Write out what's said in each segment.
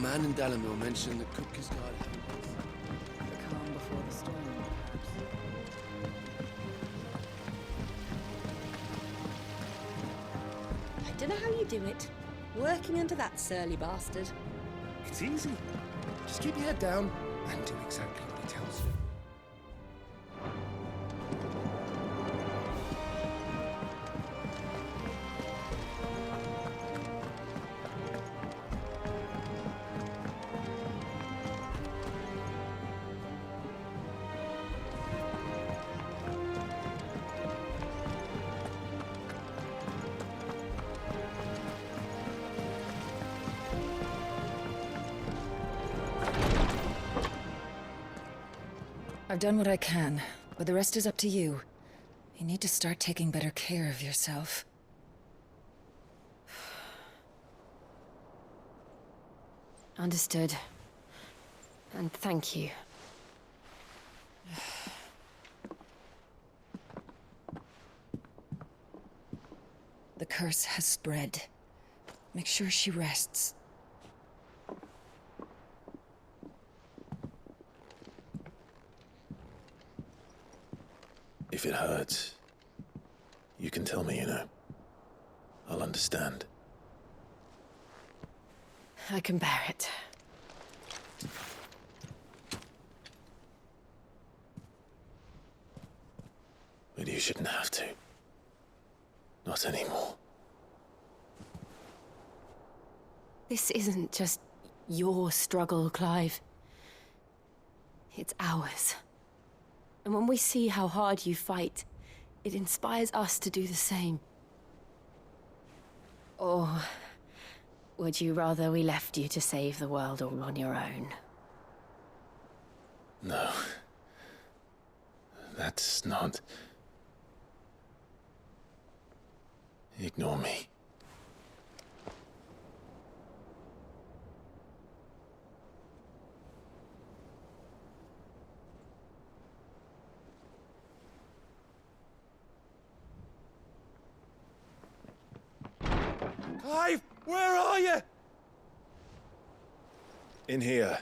man in Dalamil mentioned that Kupka's god had The calm before the storm, perhaps. I don't know how you do it. Working under that surly bastard. It's easy. Just keep your head down and do exactly what he tells you. I've done what I can, but the rest is up to you. You need to start taking better care of yourself. Understood. And thank you. The curse has spread. Make sure she rests. If it hurts, you can tell me, you know. I'll understand. I can bear it. But you shouldn't have to. Not anymore. This isn't just your struggle, Clive. It's ours. And when we see how hard you fight, it inspires us to do the same. Or would you rather we left you to save the world all on your own? No. That's not... Ignore me. Clive, where are you? In here.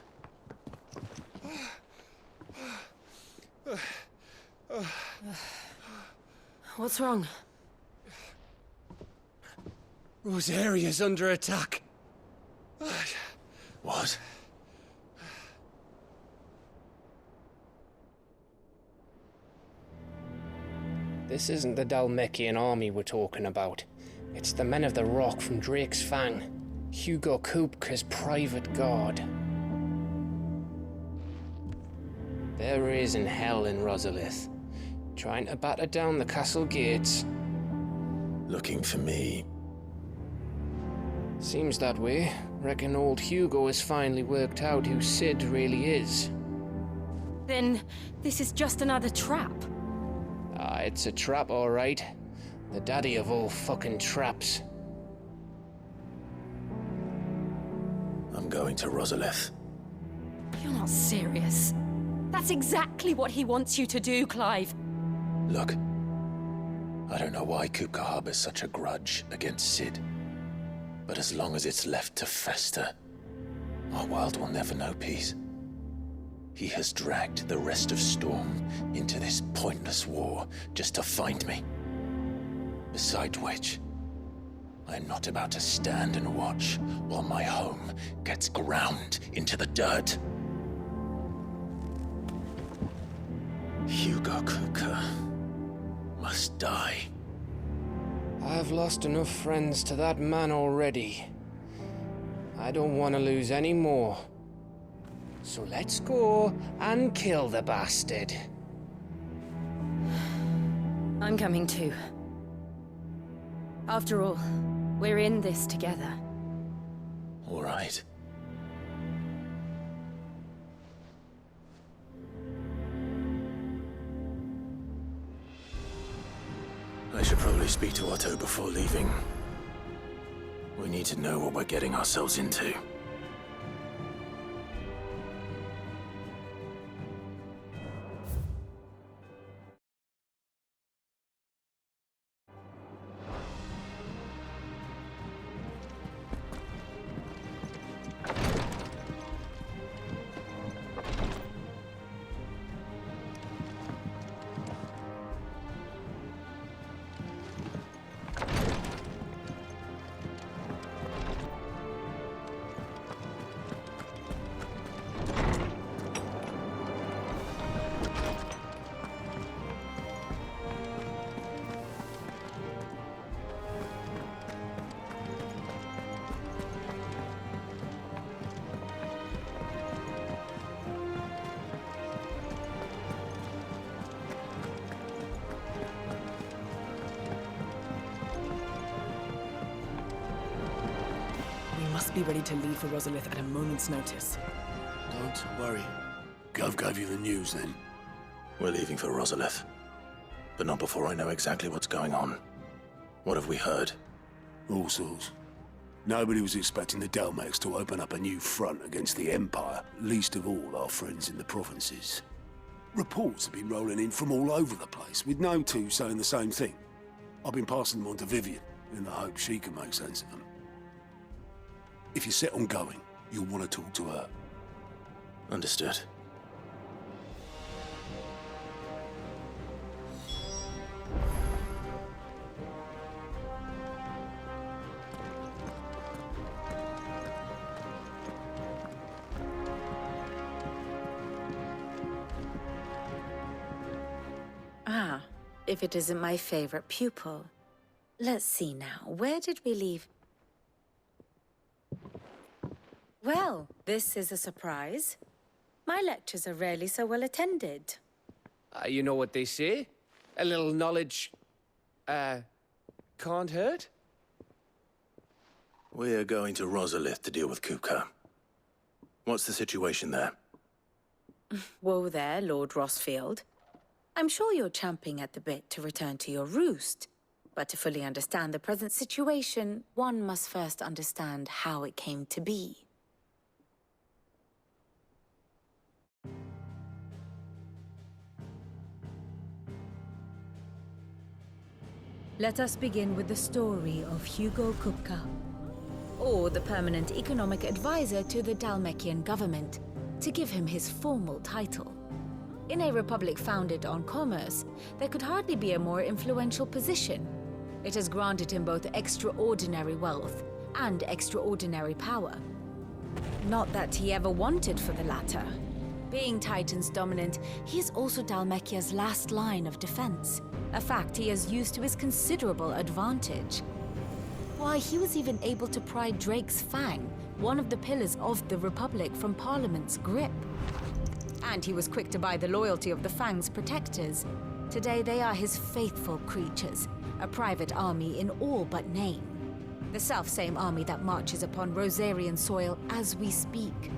What's wrong? Rosaria's under attack. What? This isn't the Dalmekian army we're talking about. It's the men of the Rock from Drake's Fang. Hugo Kupka's private guard. There is in hell in Rosalith, trying to batter down the castle gates. Looking for me. Seems that way. Reckon old Hugo has finally worked out who Sid really is. Then this is just another trap. Ah, it's a trap, all right. The daddy of all fucking traps. I'm going to Rosalith. You're not serious. That's exactly what he wants you to do, Clive. Look. I don't know why Kupka harbors such a grudge against Sid. But as long as it's left to fester, our world will never know peace. He has dragged the rest of Storm into this pointless war just to find me. Besides which, I am not about to stand and watch while my home gets ground into the dirt. Hugo Kupka must die. I've lost enough friends to that man already. I don't want to lose any more. So let's go and kill the bastard. I'm coming too. After all, we're in this together. All right. I should probably speak to Otto before leaving. We need to know what we're getting ourselves into. be ready to leave for Rosalith at a moment's notice. Don't worry. Gov gave you the news then. We're leaving for Rosalith. But not before I know exactly what's going on. What have we heard? All sorts. Nobody was expecting the Dalmex to open up a new front against the Empire, least of all our friends in the provinces. Reports have been rolling in from all over the place, with no two saying the same thing. I've been passing them on to Vivian, in the hope she can make sense of them. If you're set on going, you'll want to talk to her. Understood. Ah, if it isn't my favorite pupil. Let's see now, where did we leave? Well, this is a surprise. My lectures are rarely so well attended. You know what they say? A little knowledge, can't hurt? We're going to Rosalith to deal with Kupka. What's the situation there? Whoa there, Lord Rossfield. I'm sure you're champing at the bit to return to your roost. But to fully understand the present situation, one must first understand how it came to be. Let us begin with the story of Hugo Kupka, or the permanent economic advisor to the Dalmekian government, to give him his formal title. In a republic founded on commerce, there could hardly be a more influential position. It has granted him both extraordinary wealth and extraordinary power. Not that he ever wanted for the latter. Being Titan's dominant, he is also Dalmekia's last line of defense, a fact he has used to his considerable advantage. Why, he was even able to pry Drake's Fang, one of the pillars of the Republic, from Parliament's grip. And he was quick to buy the loyalty of the Fang's protectors. Today they are his faithful creatures, a private army in all but name. The self-same army that marches upon Rosarian soil as we speak.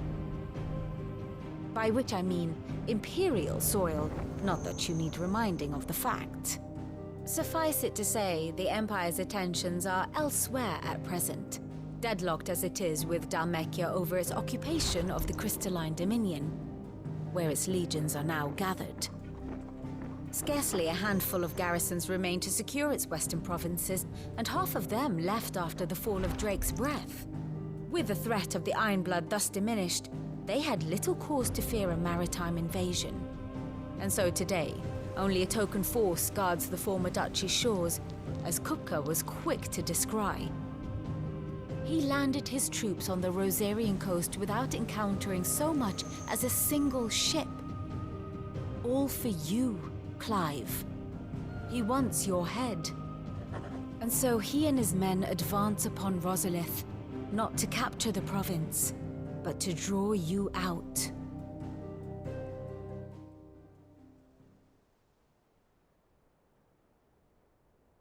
By which I mean Imperial soil, not that you need reminding of the fact. Suffice it to say, the Empire's attentions are elsewhere at present, deadlocked as it is with Dalmekia over its occupation of the Crystalline Dominion, where its legions are now gathered. Scarcely a handful of garrisons remain to secure its western provinces, and half of them left after the fall of Drake's Breath. With the threat of the Ironblood thus diminished, they had little cause to fear a maritime invasion. And so today, only a token force guards the former duchy's shores, as Kupka was quick to descry. He landed his troops on the Rosarian coast without encountering so much as a single ship. All for you, Clive. He wants your head. And so he and his men advance upon Rosalith, not to capture the province, but to draw you out.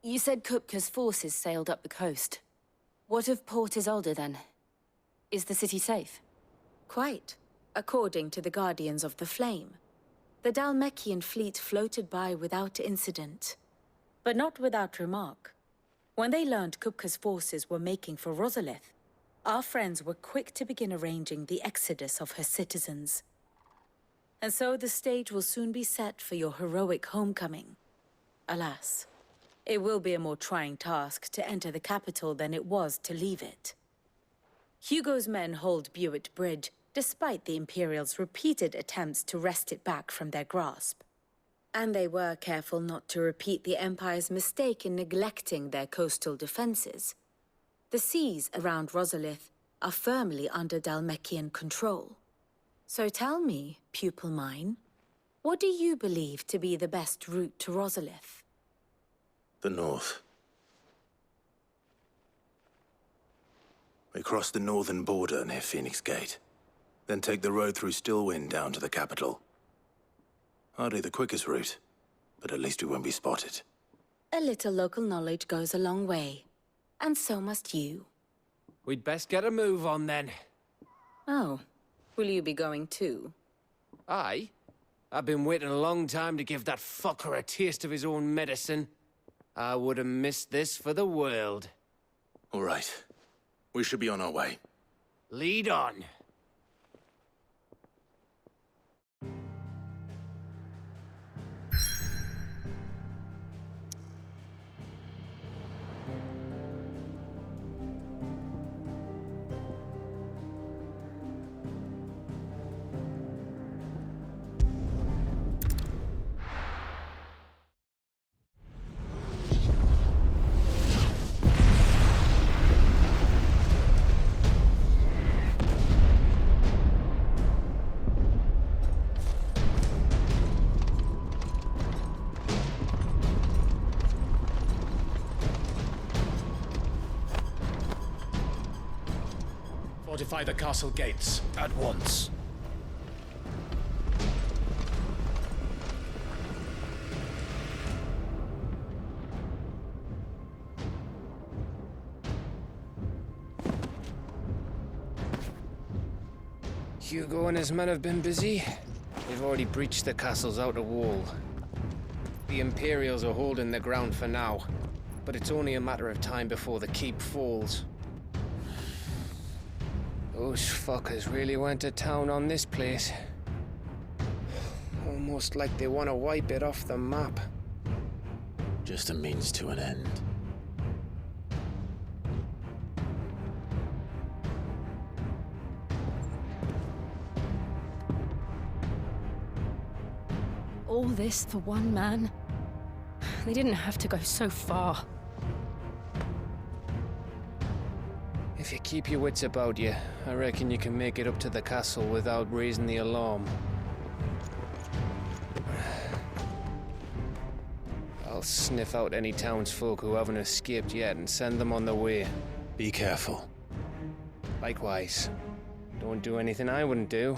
You said Kupka's forces sailed up the coast. What of Port Isolde, then? Is the city safe? Quite, according to the Guardians of the Flame. The Dalmekian fleet floated by without incident, but not without remark. When they learned Kupka's forces were making for Rosalith, our friends were quick to begin arranging the exodus of her citizens. And so the stage will soon be set for your heroic homecoming. Alas, it will be a more trying task to enter the capital than it was to leave it. Hugo's men hold Buet Bridge, despite the Imperials' repeated attempts to wrest it back from their grasp. And they were careful not to repeat the Empire's mistake in neglecting their coastal defenses. The seas around Rosalith are firmly under Dalmekian control. So tell me, pupil mine, what do you believe to be the best route to Rosalith? The north. We cross the northern border near Phoenix Gate, then take the road through Stillwind down to the capital. Hardly the quickest route, but at least we won't be spotted. A little local knowledge goes a long way, and so must you. We'd best get a move on then. Oh, will you be going too? Aye. I've been waiting a long time to give that fucker a taste of his own medicine. I would have missed this for the world. All right. We should be on our way. Lead on. Fortify the castle gates at once. Hugo and his men have been busy. They've already breached the castle's outer wall. The Imperials are holding the ground for now, but it's only a matter of time before the keep falls. Those fuckers really went to town on this place. Almost like they want to wipe it off the map. Just a means to an end. All this for one man? They didn't have to go so far. If you keep your wits about you, I reckon you can make it up to the castle without raising the alarm. I'll sniff out any townsfolk who haven't escaped yet and send them on their way. Be careful. Likewise. Don't do anything I wouldn't do.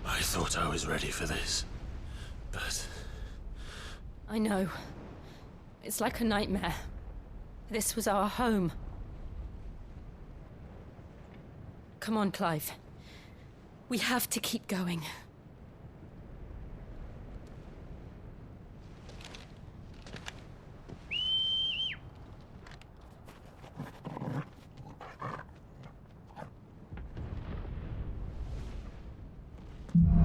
I thought I was ready for this, but... I know. It's like a nightmare. This was our home. Come on, Clive. We have to keep going. You